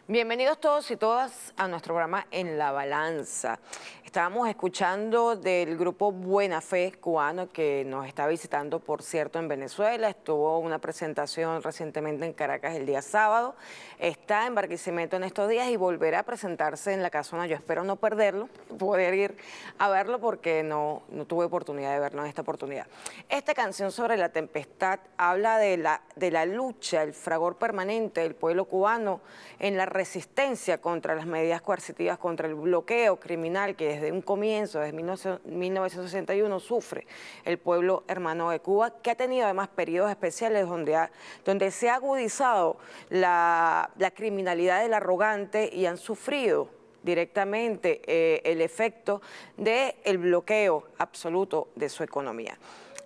Bienvenidos todos y todas a nuestro programa En la Balanza. Estábamos escuchando del grupo Buena Fe cubano que nos está visitando, por cierto, en Venezuela. Estuvo una presentación recientemente en Caracas el día sábado. Está en Barquisimeto en estos días y volverá a presentarse en La Casona. Yo espero no perderlo, poder ir a verlo porque no tuve oportunidad de verlo en esta oportunidad. Esta canción sobre la tempestad habla de la lucha, el fragor permanente del pueblo cubano en la resistencia contra las medidas coercitivas, contra el bloqueo criminal que desde un comienzo, desde 1961, sufre el pueblo hermano de Cuba, que ha tenido además periodos especiales donde se ha agudizado la criminalidad del arrogante y han sufrido directamente el efecto del bloqueo absoluto de su economía.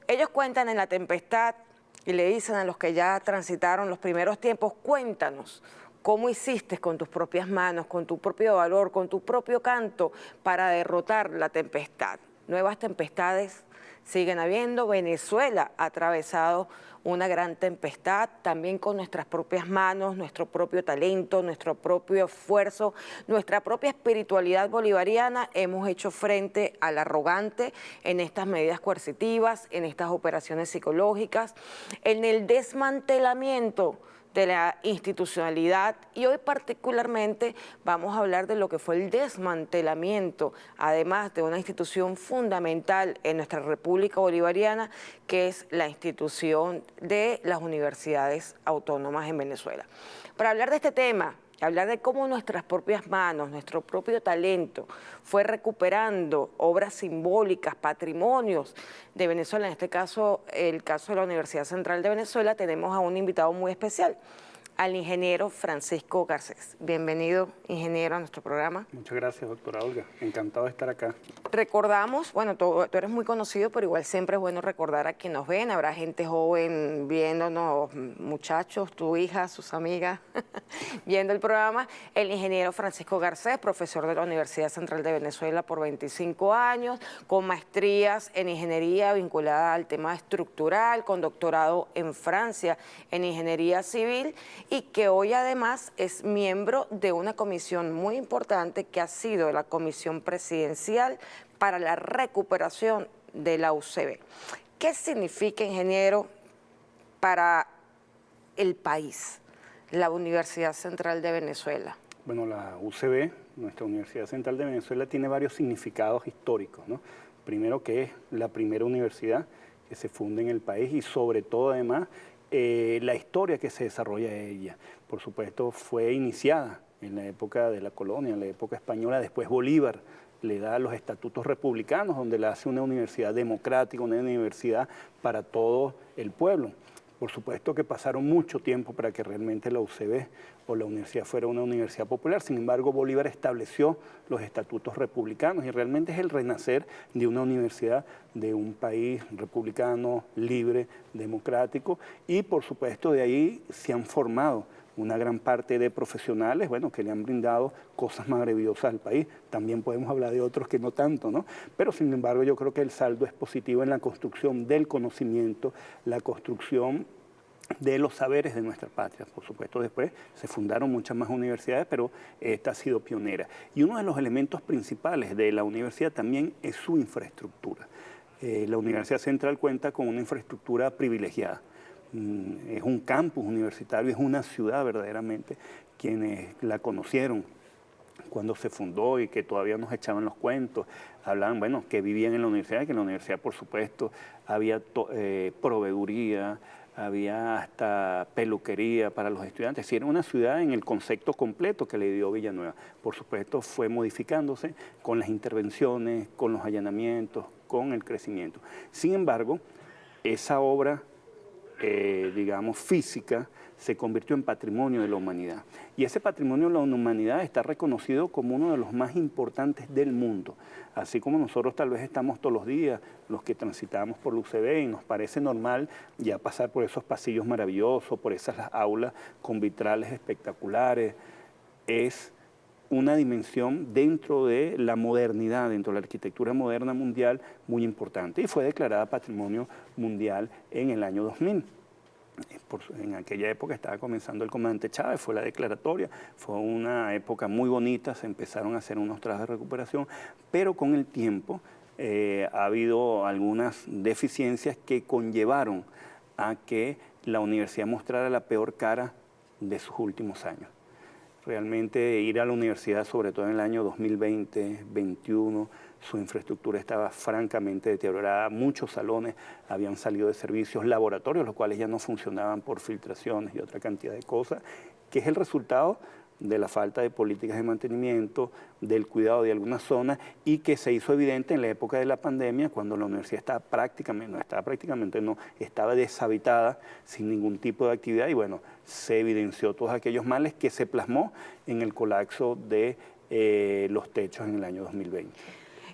Ellos cuentan en La Tempestad y le dicen a los que ya transitaron los primeros tiempos: cuéntanos cómo hiciste con tus propias manos, con tu propio valor, con tu propio canto para derrotar la tempestad. Nuevas tempestades siguen habiendo. Venezuela ha atravesado una gran tempestad, también con nuestras propias manos, nuestro propio talento, nuestro propio esfuerzo, nuestra propia espiritualidad bolivariana. Hemos hecho frente al arrogante en estas medidas coercitivas, en estas operaciones psicológicas, en el desmantelamiento de la institucionalidad, y hoy particularmente vamos a hablar de lo que fue el desmantelamiento, además de una institución fundamental en nuestra República Bolivariana, que es la institución de las universidades autónomas en Venezuela. Para hablar de este tema, hablar de cómo nuestras propias manos, nuestro propio talento fue recuperando obras simbólicas, patrimonios de Venezuela, en este caso el caso de la Universidad Central de Venezuela, tenemos a un invitado muy especial, al ingeniero Francisco Garcés. Bienvenido, ingeniero, a nuestro programa. Muchas gracias, doctora Olga. Encantado de estar acá. Recordamos, bueno, tú eres muy conocido, pero igual siempre es bueno recordar a quienes nos ven. Habrá gente joven viéndonos, muchachos, tu hija, sus amigas, viendo el programa. El ingeniero Francisco Garcés, profesor de la Universidad Central de Venezuela por 25 años, con maestrías en ingeniería vinculada al tema estructural, con doctorado en Francia en ingeniería civil, y que hoy además es miembro de una comisión muy importante que ha sido la Comisión Presidencial para la Recuperación de la UCB. ¿Qué significa, ingeniero, para el país la Universidad Central de Venezuela? Bueno, la UCB, nuestra Universidad Central de Venezuela, tiene varios significados históricos, ¿no? Primero, que es la primera universidad que se funda en el país, y sobre todo además la historia que se desarrolla en ella. Por supuesto, fue iniciada en la época de la colonia, en la época española. Después Bolívar le da los estatutos republicanos, donde la hace una universidad democrática, una universidad para todo el pueblo. Por supuesto que pasaron mucho tiempo para que realmente la UCB o la universidad fuera una universidad popular. Sin embargo, Bolívar estableció los estatutos republicanos y realmente es el renacer de una universidad de un país republicano, libre, democrático, y por supuesto de ahí se han formado una gran parte de profesionales, bueno, que le han brindado cosas maravillosas al país. También podemos hablar de otros que no tanto, ¿no? Pero sin embargo yo creo que el saldo es positivo en la construcción del conocimiento, la construcción de los saberes de nuestra patria. Por supuesto, después se fundaron muchas más universidades, pero esta ha sido pionera. Y uno de los elementos principales de la universidad también es su infraestructura. La Universidad Central cuenta con una infraestructura privilegiada. Es un campus universitario, es una ciudad verdaderamente. Quienes la conocieron cuando se fundó y que todavía nos echaban los cuentos, hablaban, bueno, que vivían en la universidad, que en la universidad, por supuesto, había proveeduría, había hasta peluquería para los estudiantes. Sí, era una ciudad en el concepto completo que le dio Villanueva. Por supuesto, fue modificándose con las intervenciones, con los allanamientos, con el crecimiento. Sin embargo, esa obra digamos, física, se convirtió en patrimonio de la humanidad. Y ese patrimonio de la humanidad está reconocido como uno de los más importantes del mundo. Así como nosotros tal vez estamos todos los días, los que transitamos por la UCB, y nos parece normal ya pasar por esos pasillos maravillosos, por esas aulas con vitrales espectaculares, es una dimensión dentro de la modernidad, dentro de la arquitectura moderna mundial muy importante, y fue declarada Patrimonio Mundial en el año 2000. En aquella época estaba comenzando el comandante Chávez, fue la declaratoria, fue una época muy bonita, se empezaron a hacer unos trabajos de recuperación, pero con el tiempo ha habido algunas deficiencias que conllevaron a que la universidad mostrara la peor cara de sus últimos años. Realmente ir a la universidad, sobre todo en el año 2020, 2021, su infraestructura estaba francamente deteriorada, muchos salones habían salido de servicios, laboratorios, los cuales ya no funcionaban por filtraciones y otra cantidad de cosas, que es el resultado de la falta de políticas de mantenimiento, del cuidado de algunas zonas y que se hizo evidente en la época de la pandemia cuando la universidad estaba deshabitada sin ningún tipo de actividad y bueno, se evidenció todos aquellos males que se plasmó en el colapso de los techos en el año 2020.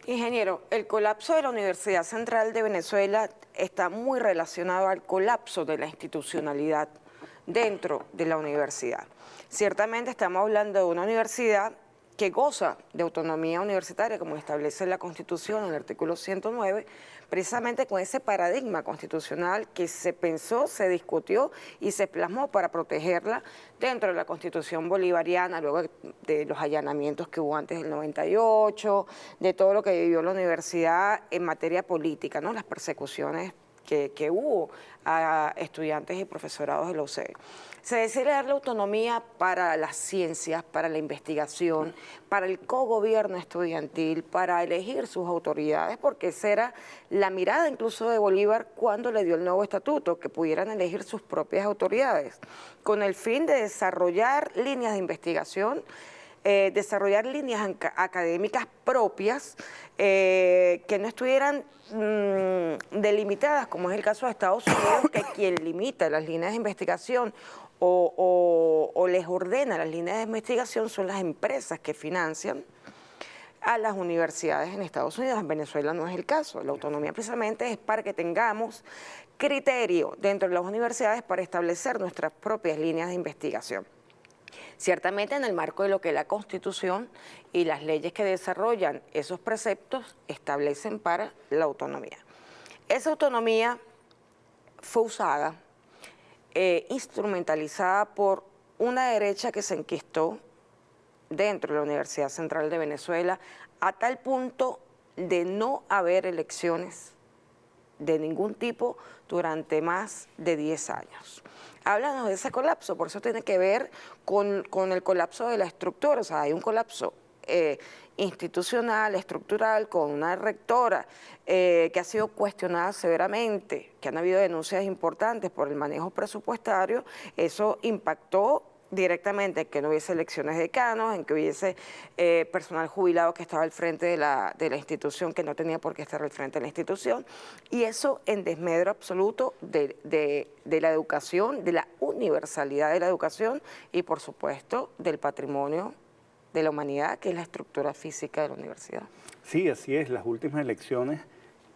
Ingeniero, el colapso de la Universidad Central de Venezuela está muy relacionado al colapso de la institucionalidad dentro de la universidad. Ciertamente estamos hablando de una universidad que goza de autonomía universitaria, como establece la Constitución en el artículo 109, precisamente con ese paradigma constitucional que se pensó, se discutió y se plasmó para protegerla dentro de la Constitución bolivariana, luego de los allanamientos que hubo antes del 98, de todo lo que vivió la universidad en materia política, ¿no? Las persecuciones que hubo a estudiantes y profesorados de la UCB. Se decide darle autonomía para las ciencias, para la investigación, para el cogobierno estudiantil, para elegir sus autoridades, porque esa era la mirada incluso de Bolívar cuando le dio el nuevo estatuto, que pudieran elegir sus propias autoridades, con el fin de desarrollar líneas de investigación, desarrollar líneas académicas propias que no estuvieran delimitadas, como es el caso de Estados Unidos, que quien limita las líneas de investigación o les ordena las líneas de investigación son las empresas que financian a las universidades en Estados Unidos. En Venezuela no es el caso. La autonomía precisamente es para que tengamos criterio dentro de las universidades para establecer nuestras propias líneas de investigación. Ciertamente en el marco de lo que la Constitución y las leyes que desarrollan esos preceptos establecen para la autonomía. Esa autonomía fue usada, instrumentalizada por una derecha que se enquistó dentro de la Universidad Central de Venezuela a tal punto de no haber elecciones de ningún tipo durante más de 10 años. Háblanos de ese colapso, por eso tiene que ver con el colapso de la estructura, o sea, hay un colapso institucional, estructural, con una rectora que ha sido cuestionada severamente, que han habido denuncias importantes por el manejo presupuestario, eso impactó directamente en que no hubiese elecciones de decanos, en que hubiese personal jubilado que estaba al frente de la institución, que no tenía por qué estar al frente de la institución, y eso en desmedro absoluto de la educación, de la universalidad de la educación y por supuesto del patrimonio de la humanidad, que es la estructura física de la universidad. Sí, así es. Las últimas elecciones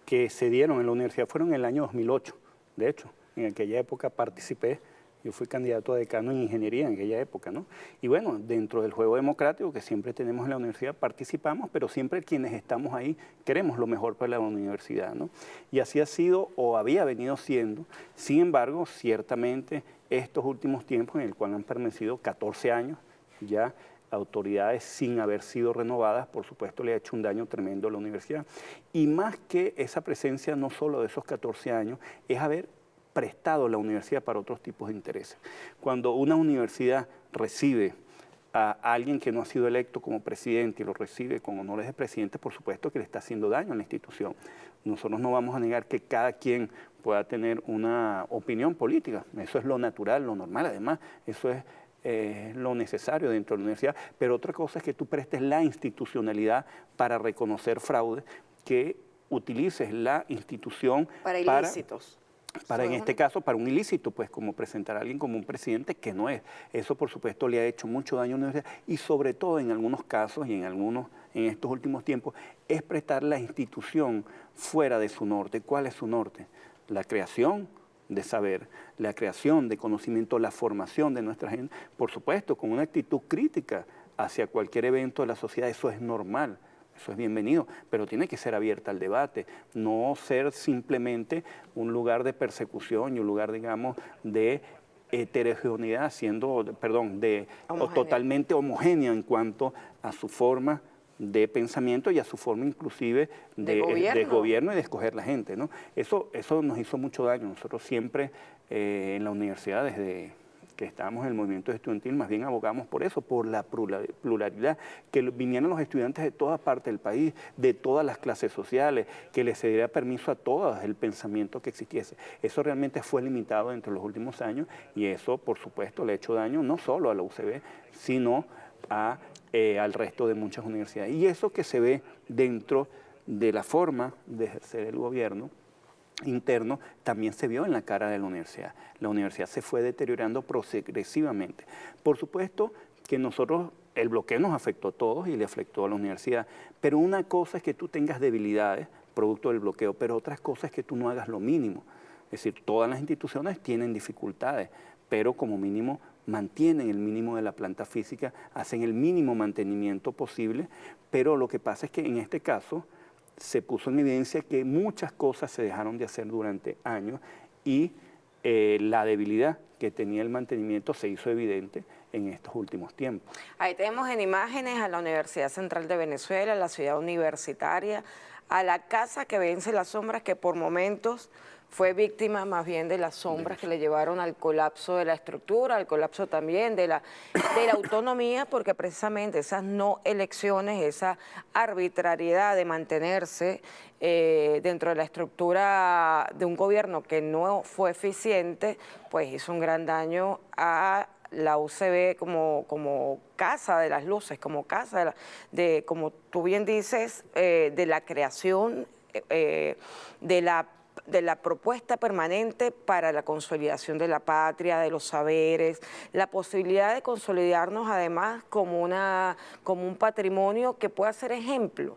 que se dieron en la universidad fueron en el año 2008. De hecho, en aquella época participé. Yo fui candidato a decano en ingeniería en aquella época, ¿no? Y bueno, dentro del juego democrático que siempre tenemos en la universidad participamos, pero siempre quienes estamos ahí queremos lo mejor para la universidad, ¿no? Y así ha sido o había venido siendo. Sin embargo, ciertamente estos últimos tiempos en el cual han permanecido 14 años ya autoridades sin haber sido renovadas, por supuesto le ha hecho un daño tremendo a la universidad. Y más que esa presencia no solo de esos 14 años, es haber prestado la universidad para otros tipos de intereses. Cuando una universidad recibe a alguien que no ha sido electo como presidente y lo recibe con honores de presidente, por supuesto que le está haciendo daño a la institución. Nosotros no vamos a negar que cada quien pueda tener una opinión política, eso es lo natural, lo normal, además, eso es lo necesario dentro de la universidad, pero otra cosa es que tú prestes la institucionalidad para reconocer fraude, que utilices la institución para ilícitos. Para en este caso, para un ilícito, pues como presentar a alguien como un presidente que no es. Eso, por supuesto, le ha hecho mucho daño a la universidad y sobre todo en algunos casos y en estos últimos tiempos, es prestar la institución fuera de su norte. ¿Cuál es su norte? La creación de saber, la creación de conocimiento, la formación de nuestra gente, por supuesto, con una actitud crítica hacia cualquier evento de la sociedad, eso es normal. eso es bienvenido, pero tiene que ser abierta al debate, no ser simplemente un lugar de persecución y un lugar, digamos, de heterogeneidad, totalmente homogénea en cuanto a su forma de pensamiento y a su forma inclusive de gobierno y de escoger la gente, ¿no? Eso nos hizo mucho daño. Nosotros siempre en la universidad, desde que estábamos en el movimiento estudiantil, más bien abogamos por eso, por la pluralidad, que vinieran los estudiantes de toda parte del país, de todas las clases sociales, que les se diera permiso a todos el pensamiento que existiese. Eso realmente fue limitado entre los últimos años y eso, por supuesto, le ha hecho daño no solo a la UCB, sino al resto de muchas universidades. Y eso que se ve dentro de la forma de ejercer el gobierno interno también se vio en la cara de la universidad. La universidad se fue deteriorando progresivamente. Por supuesto que nosotros, el bloqueo nos afectó a todos y le afectó a la universidad, pero una cosa es que tú tengas debilidades producto del bloqueo, pero otra cosa es que tú no hagas lo mínimo. Es decir, todas las instituciones tienen dificultades, pero como mínimo mantienen el mínimo de la planta física, hacen el mínimo mantenimiento posible, pero lo que pasa es que en este caso se puso en evidencia que muchas cosas se dejaron de hacer durante años y la debilidad que tenía el mantenimiento se hizo evidente en estos últimos tiempos. Ahí tenemos en imágenes a la Universidad Central de Venezuela, la ciudad universitaria, a la casa que vence las sombras, que por momentos fue víctima más bien de las sombras que le llevaron al colapso de la estructura, al colapso también de la autonomía, porque precisamente esas no elecciones, esa arbitrariedad de mantenerse dentro de la estructura de un gobierno que no fue eficiente, pues hizo un gran daño a la UCB como casa de las luces, como casa como tú bien dices, de la creación, de la propuesta permanente para la consolidación de la patria, de los saberes, la posibilidad de consolidarnos además como un patrimonio que pueda ser ejemplo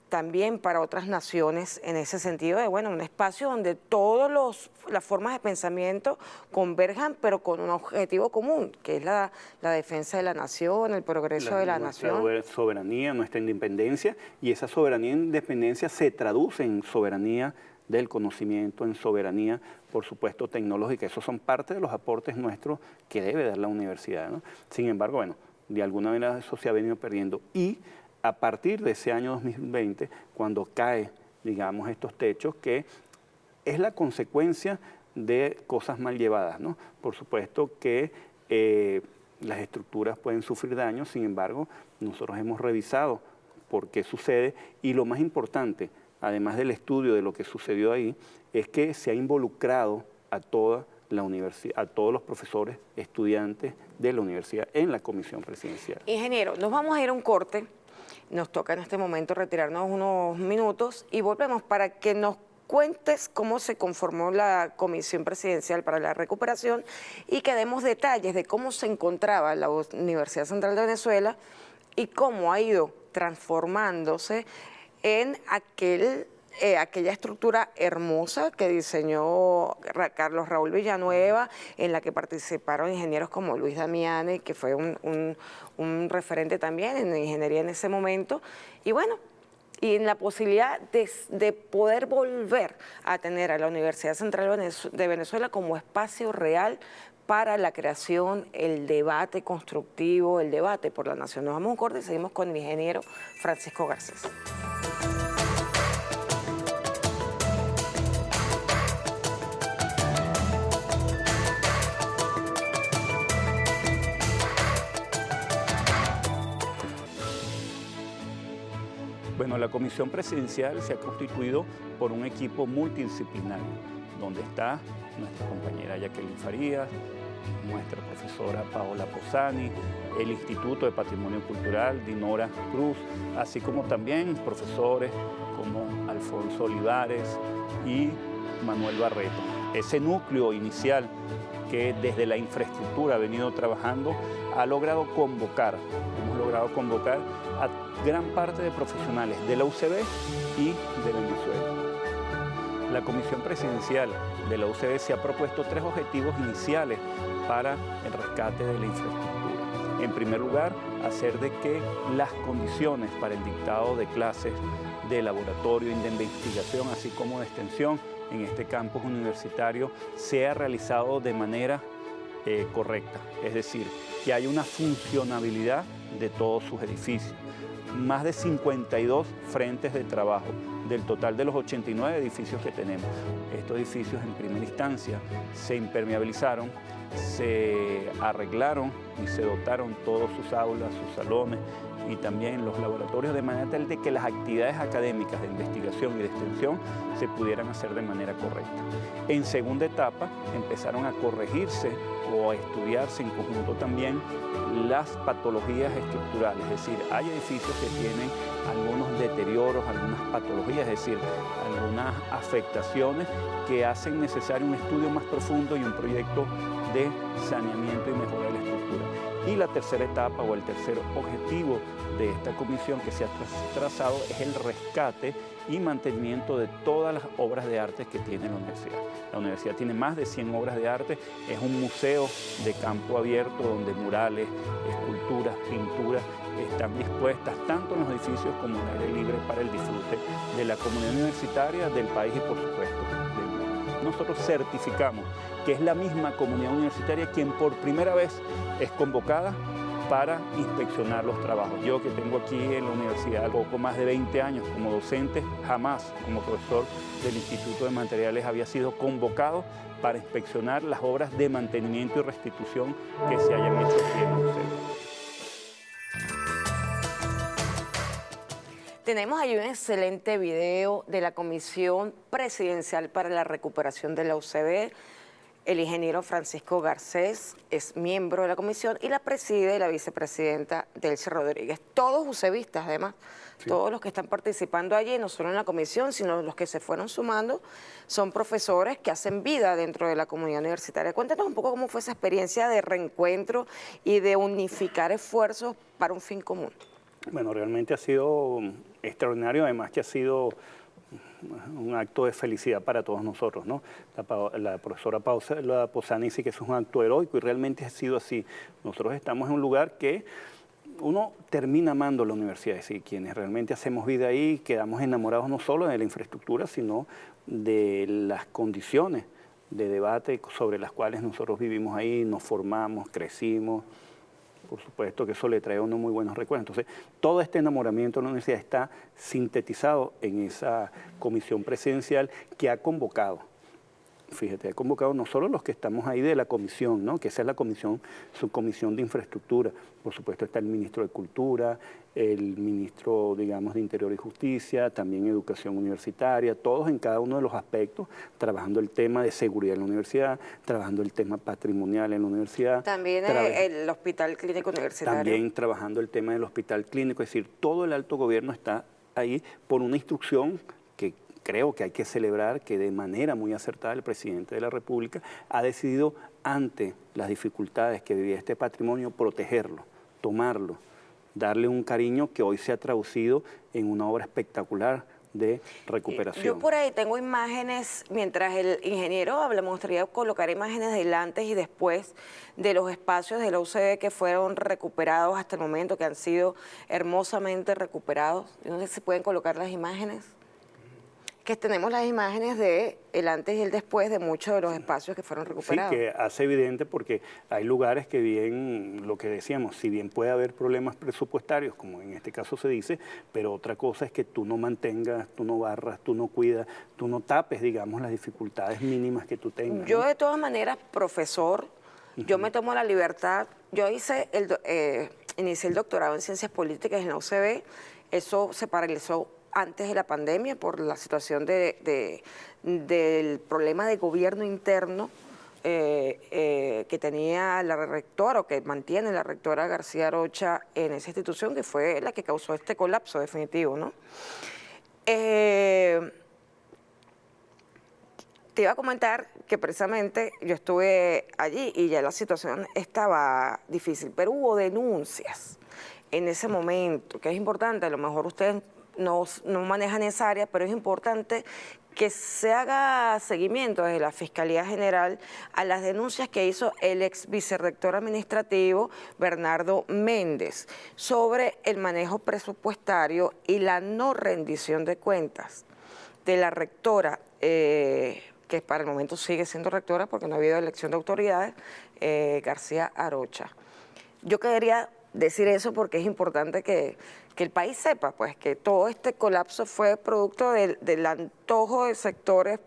también para otras naciones en ese sentido de, bueno, un espacio donde todas las formas de pensamiento converjan, pero con un objetivo común, que es la defensa de la nación, el progreso de la nación. Nuestra soberanía, nuestra independencia, y esa soberanía e independencia se traduce en soberanía del conocimiento, en soberanía, por supuesto, tecnológica. Esos son parte de los aportes nuestros que debe dar la universidad, ¿no? Sin embargo, bueno, de alguna manera eso se ha venido perdiendo. Y a partir de ese año 2020, cuando cae, digamos, estos techos, que es la consecuencia de cosas mal llevadas, ¿no? Por supuesto que las estructuras pueden sufrir daños, sin embargo, nosotros hemos revisado por qué sucede y lo más importante, además del estudio de lo que sucedió ahí, es que se ha involucrado a toda la universidad, a todos los profesores, estudiantes de la universidad en la comisión presidencial. Ingeniero, nos vamos a ir a un corte, nos toca en este momento retirarnos unos minutos y volvemos para que nos cuentes cómo se conformó la Comisión Presidencial para la Recuperación y que demos detalles de cómo se encontraba la Universidad Central de Venezuela y cómo ha ido transformándose en aquella estructura hermosa que diseñó Carlos Raúl Villanueva, en la que participaron ingenieros como Luis Damiani, que fue un referente también en ingeniería en ese momento, y bueno, y en la posibilidad de poder volver a tener a la Universidad Central de Venezuela como espacio real para la creación, el debate constructivo, el debate por la nación. Nos vamos a un corte y seguimos con el ingeniero Francisco Garcés. Bueno, la Comisión Presidencial se ha constituido por un equipo multidisciplinario, donde está nuestra compañera Jacqueline Farías, nuestra profesora Paola Posani, el Instituto de Patrimonio Cultural, Dinora Cruz, así como también profesores como Alfonso Olivares y Manuel Barreto. Ese núcleo inicial que desde la infraestructura ha venido trabajando, hemos logrado convocar a gran parte de profesionales de la UCB y de Venezuela. La Comisión Presidencial de la UCB se ha propuesto 3 objetivos iniciales para el rescate de la infraestructura. En primer lugar, hacer de que las condiciones para el dictado de clases de laboratorio y de investigación, así como de extensión en este campus universitario, sea realizado de manera correcta, es decir, que haya una funcionabilidad de todos sus edificios. Más de 52 frentes de trabajo del total de los 89 edificios que tenemos. Estos edificios en primera instancia se impermeabilizaron, se arreglaron y se dotaron todos sus aulas, sus salones y también los laboratorios de manera tal de que las actividades académicas de investigación y de extensión se pudieran hacer de manera correcta. En segunda etapa empezaron a corregirse o a estudiarse en conjunto también las patologías estructurales, es decir, hay edificios que tienen algunos deterioros, algunas patologías, es decir, algunas afectaciones que hacen necesario un estudio más profundo y un proyecto de saneamiento y mejora de la estructura. Y la tercera etapa o el tercer objetivo de esta comisión que se ha trazado es el rescate y mantenimiento de todas las obras de arte que tiene la universidad. La universidad tiene más de 100 obras de arte, es un museo de campo abierto donde murales, esculturas, pinturas están dispuestas tanto en los edificios como en el aire libre para el disfrute de la comunidad universitaria, del país y por supuesto del mundo. Nosotros certificamos que es la misma comunidad universitaria quien por primera vez es convocada para inspeccionar los trabajos. Yo que tengo aquí en la universidad poco más de 20 años como docente, jamás como profesor del Instituto de Materiales había sido convocado para inspeccionar las obras de mantenimiento y restitución que se hayan hecho aquí en el museo. Tenemos ahí un excelente video de la Comisión Presidencial para la Recuperación de la UCB. El ingeniero Francisco Garcés es miembro de la comisión y la preside la vicepresidenta Delcy Rodríguez. Todos ucevistas, además, sí. Todos los que están participando allí, no solo en la comisión, sino los que se fueron sumando, son profesores que hacen vida dentro de la comunidad universitaria. Cuéntanos un poco cómo fue esa experiencia de reencuentro y de unificar esfuerzos para un fin común. Bueno, realmente ha sido extraordinario, además que ha sido un acto de felicidad para todos nosotros, ¿no? La profesora Posani dice que eso es un acto heroico y realmente ha sido así. Nosotros estamos en un lugar que uno termina amando la universidad, es decir, quienes realmente hacemos vida ahí, quedamos enamorados no solo de la infraestructura, sino de las condiciones de debate sobre las cuales nosotros vivimos ahí, nos formamos, crecimos. Por supuesto que eso le trae a uno muy buenos recuerdos. Entonces, todo este enamoramiento de la universidad está sintetizado en esa comisión presidencial que ha convocado. Fíjate, ha convocado no solo los que estamos ahí de la comisión, ¿no? Que esa es la comisión, subcomisión de infraestructura. Por supuesto está el ministro de Cultura, el ministro, digamos, de Interior y Justicia, también Educación Universitaria, todos en cada uno de los aspectos, trabajando el tema de seguridad en la universidad, trabajando el tema patrimonial en la universidad. También el Hospital Clínico Universitario. También trabajando el tema del Hospital Clínico, es decir, todo el alto gobierno está ahí por una instrucción que creo que hay que celebrar, que de manera muy acertada el presidente de la República ha decidido, ante las dificultades que vivía este patrimonio, protegerlo, tomarlo, darle un cariño que hoy se ha traducido en una obra espectacular de recuperación. Yo por ahí tengo imágenes, mientras el ingeniero habla, me gustaría colocar imágenes del antes y después de los espacios de la UCB que fueron recuperados hasta el momento, que han sido hermosamente recuperados. No sé si pueden colocar las imágenes. Que tenemos las imágenes de el antes y el después de muchos de los espacios que fueron recuperados. Sí, que hace evidente porque hay lugares que bien, lo que decíamos, si bien puede haber problemas presupuestarios, como en este caso se dice, pero otra cosa es que tú no mantengas, tú no barras, tú no cuidas, tú no tapes, digamos, las dificultades mínimas que tú tengas, ¿no? Yo de todas maneras, profesor, yo me tomo la libertad, yo inicié el doctorado en Ciencias Políticas en la UCB, eso se paralizó antes de la pandemia por la situación del problema de gobierno interno que tenía la rectora, o que mantiene la rectora García Arocha en esa institución, que fue la que causó este colapso definitivo, ¿no? Te iba a comentar que precisamente yo estuve allí y ya la situación estaba difícil, pero hubo denuncias en ese momento, que es importante, a lo mejor ustedes no manejan esa área, pero es importante que se haga seguimiento desde la Fiscalía General a las denuncias que hizo el ex vicerrector administrativo Bernardo Méndez sobre el manejo presupuestario y la no rendición de cuentas de la rectora, que para el momento sigue siendo rectora porque no ha habido elección de autoridades, García Arocha. Yo quería decir eso porque es importante que el país sepa pues, que todo este colapso fue producto del antojo de sectores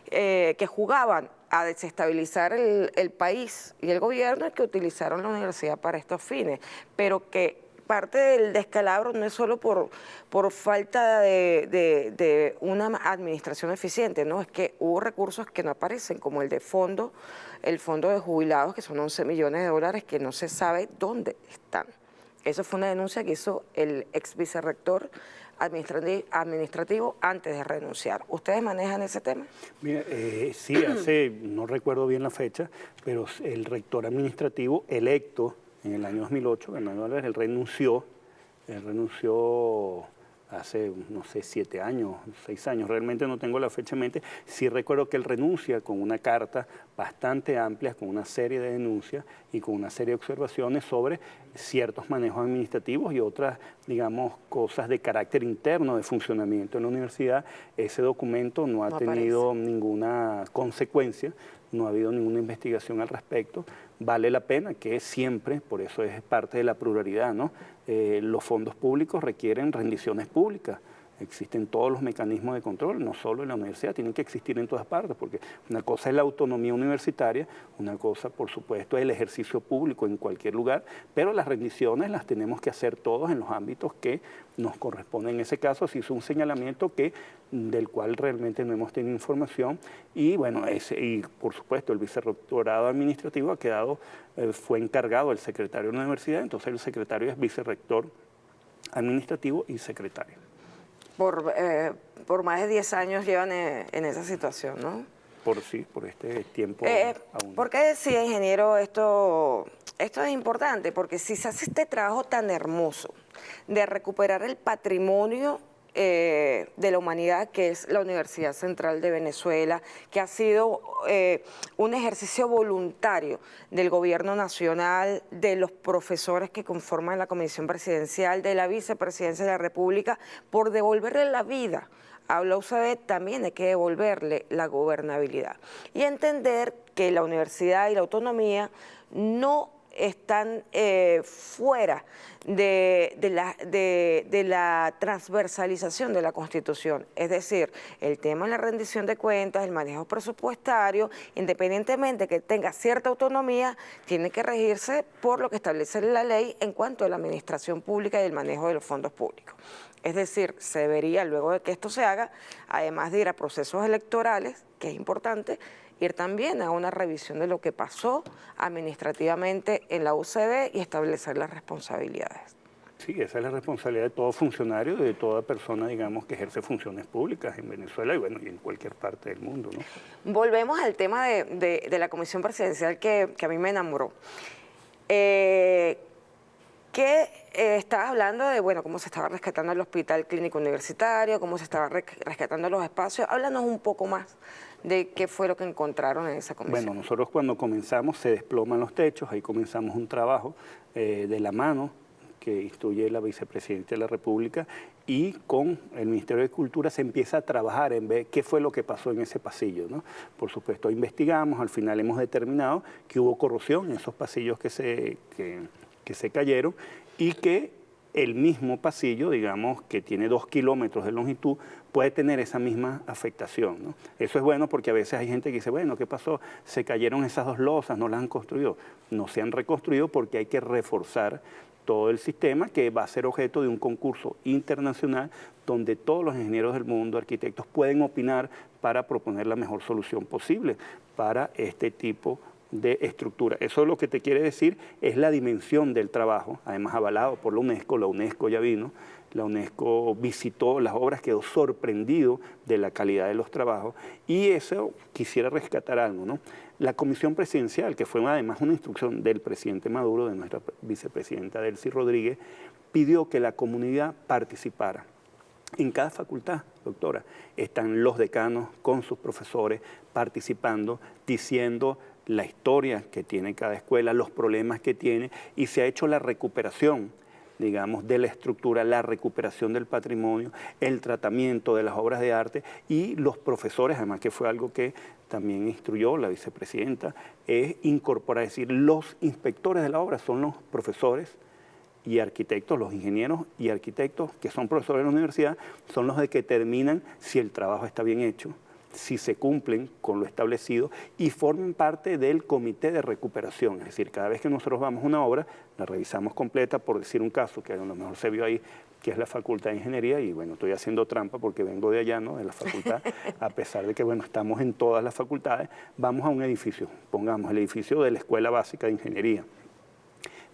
que jugaban a desestabilizar el país y el gobierno y que utilizaron la universidad para estos fines, pero que parte del descalabro no es solo por falta de una administración eficiente, ¿no? Es que hubo recursos que no aparecen, como el fondo de jubilados, que son 11 millones de dólares, que no se sabe dónde están. Eso fue una denuncia que hizo el ex vicerrector administrativo antes de renunciar. ¿Ustedes manejan ese tema? Mira, sí, no recuerdo bien la fecha, pero el rector administrativo electo en el año 2008, Bernardo Álvarez, él renunció hace, no sé, 7 años, 6 años, realmente no tengo la fecha en mente. Sí recuerdo que él renuncia con una carta bastante amplia, con una serie de denuncias y con una serie de observaciones sobre ciertos manejos administrativos y otras, digamos, cosas de carácter interno de funcionamiento en la universidad. Ese documento no ha tenido ninguna consecuencia, no ha habido ninguna investigación al respecto. Vale la pena que siempre, por eso es parte de la pluralidad, ¿no? Los fondos públicos requieren rendiciones públicas. Existen todos los mecanismos de control, no solo en la universidad, tienen que existir en todas partes, porque una cosa es la autonomía universitaria, una cosa, por supuesto, es el ejercicio público en cualquier lugar, pero las rendiciones las tenemos que hacer todos en los ámbitos que nos corresponden. En ese caso, se hizo un señalamiento del cual realmente no hemos tenido información, y bueno, y por supuesto, el vicerrectorado administrativo fue encargado el secretario de la universidad, entonces el secretario es vicerrector administrativo y secretario. Por más de 10 años llevan en esa situación, ¿no? Por este tiempo aún. ¿Por qué decía, ingeniero, esto es importante? Porque si se hace este trabajo tan hermoso de recuperar el patrimonio de la humanidad, que es la Universidad Central de Venezuela, que ha sido un ejercicio voluntario del gobierno nacional, de los profesores que conforman la comisión presidencial, de la vicepresidencia de la República, por devolverle la vida a la UCB, también hay que devolverle la gobernabilidad y entender que la universidad y la autonomía no están fuera de la transversalización de la Constitución. Es decir, el tema de la rendición de cuentas, el manejo presupuestario, independientemente que tenga cierta autonomía, tiene que regirse por lo que establece la ley en cuanto a la administración pública y el manejo de los fondos públicos. Es decir, se debería, luego de que esto se haga, además de ir a procesos electorales, que es importante, ir también a una revisión de lo que pasó administrativamente en la UCB y establecer las responsabilidades. Sí, esa es la responsabilidad de todo funcionario, de toda persona, digamos, que ejerce funciones públicas en Venezuela y, bueno, y en cualquier parte del mundo, ¿no? Volvemos al tema de la comisión presidencial que a mí me enamoró. Estabas hablando de, bueno, cómo se estaba rescatando el Hospital Clínico Universitario, cómo se estaba rescatando los espacios. Háblanos un poco más de qué fue lo que encontraron en esa comisión. Bueno, nosotros cuando comenzamos se desploman los techos, ahí comenzamos un trabajo de la mano que instruye la vicepresidenta de la República, y con el Ministerio de Cultura se empieza a trabajar en ver qué fue lo que pasó en ese pasillo, ¿no? Por supuesto, investigamos, al final hemos determinado que hubo corrosión en esos pasillos que se cayeron y que el mismo pasillo, digamos, que tiene 2 kilómetros de longitud, puede tener esa misma afectación, ¿no? Eso es bueno porque a veces hay gente que dice, bueno, ¿qué pasó? Se cayeron esas 2 losas, no las han construido. No se han reconstruido porque hay que reforzar todo el sistema, que va a ser objeto de un concurso internacional donde todos los ingenieros del mundo, arquitectos, pueden opinar para proponer la mejor solución posible para este tipo de estructura. Eso lo que te quiere decir es la dimensión del trabajo, además avalado por la UNESCO ya vino, la UNESCO visitó las obras, quedó sorprendido de la calidad de los trabajos, y eso quisiera rescatar algo, ¿no? La comisión presidencial, que fue además una instrucción del presidente Maduro, de nuestra vicepresidenta Delcy Rodríguez, pidió que la comunidad participara. En cada facultad, doctora, están los decanos con sus profesores participando, diciendo la historia que tiene cada escuela, los problemas que tiene, y se ha hecho la recuperación, digamos, de la estructura, la recuperación del patrimonio, el tratamiento de las obras de arte, y los profesores, además que fue algo que también instruyó la vicepresidenta, es incorporar, es decir, los inspectores de la obra son los profesores y arquitectos, los ingenieros y arquitectos que son profesores de la universidad, son los de que determinan si el trabajo está bien hecho, si se cumplen con lo establecido, y forman parte del comité de recuperación. Es decir, cada vez que nosotros vamos a una obra, la revisamos completa, por decir un caso que a lo mejor se vio ahí, que es la Facultad de Ingeniería, y bueno, estoy haciendo trampa porque vengo de allá, ¿no?, de la facultad, a pesar de que, bueno, estamos en todas las facultades, vamos a un edificio, pongamos el edificio de la Escuela Básica de Ingeniería.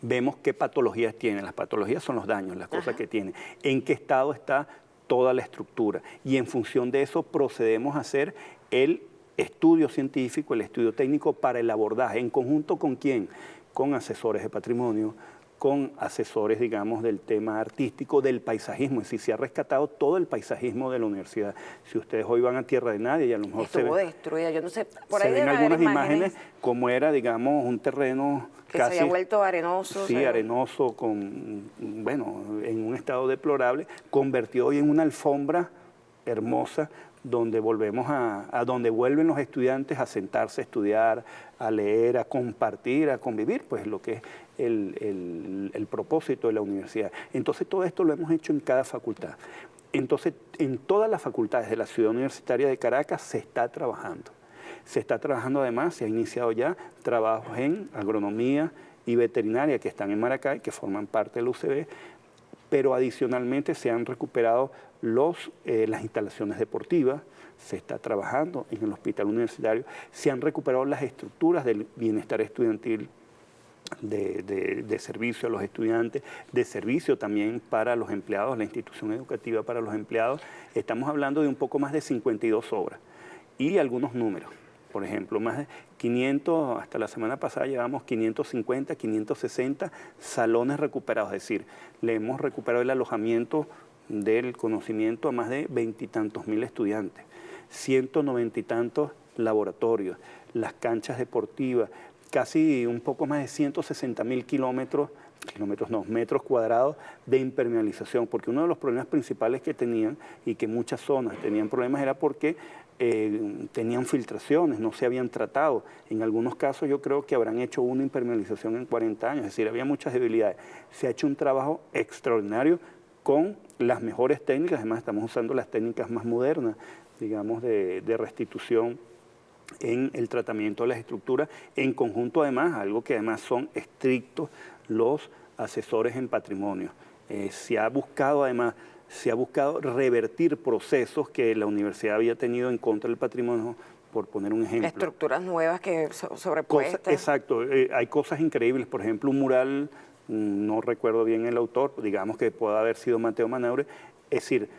Vemos qué patologías tiene. Las patologías son los daños, las cosas que tiene. En qué estado está toda la estructura. Y en función de eso procedemos a hacer el estudio científico, el estudio técnico para el abordaje. ¿En conjunto con quién? Con asesores de patrimonio, con asesores, digamos, del tema artístico, del paisajismo. Es decir, se ha rescatado todo el paisajismo de la universidad. Si ustedes hoy van a Tierra de Nadie, y a lo mejor estuvo destruida, yo no sé, por ahí se ven algunas imágenes como era, digamos, un terreno que casi, se había vuelto arenoso. Sí, arenoso, bueno, en un estado deplorable, convertido hoy en una alfombra hermosa, donde volvemos a donde vuelven los estudiantes a sentarse a estudiar, a leer, a compartir, a convivir, pues lo que es el propósito de la universidad. Entonces todo esto lo hemos hecho en cada facultad. Entonces en todas las facultades de la Ciudad Universitaria de Caracas se está trabajando. Se está trabajando además, se ha iniciado ya trabajos en agronomía y veterinaria que están en Maracay, que forman parte del UCB, pero adicionalmente se han recuperado las instalaciones deportivas, se está trabajando en el hospital universitario, se han recuperado las estructuras del bienestar estudiantil, de servicio a los estudiantes, de servicio también para los empleados, la institución educativa para los empleados. Estamos hablando de un poco más de 52 obras y algunos números. Por ejemplo, más de 500, hasta la semana pasada llevamos 550, 560 salones recuperados, es decir, le hemos recuperado el alojamiento del conocimiento a más de 20 y tantos mil estudiantes, 190 y tantos laboratorios, las canchas deportivas, casi un poco más de 160.000 metros cuadrados de impermeabilización, porque uno de los problemas principales que tenían y que muchas zonas tenían problemas era porque tenían filtraciones, no se habían tratado. En algunos casos yo creo que habrán hecho una impermeabilización en 40 años, es decir, había muchas debilidades. Se ha hecho un trabajo extraordinario con las mejores técnicas, además estamos usando las técnicas más modernas, digamos, de restitución en el tratamiento de las estructuras, en conjunto además, algo que además son estrictos los asesores en patrimonio. Se ha buscado además, revertir procesos que la universidad había tenido en contra del patrimonio, por poner un ejemplo. Estructuras nuevas que sobrepuestas. Exacto, hay cosas increíbles, por ejemplo, un mural, no recuerdo bien el autor, digamos que puede haber sido Mateo Manaure, es decir,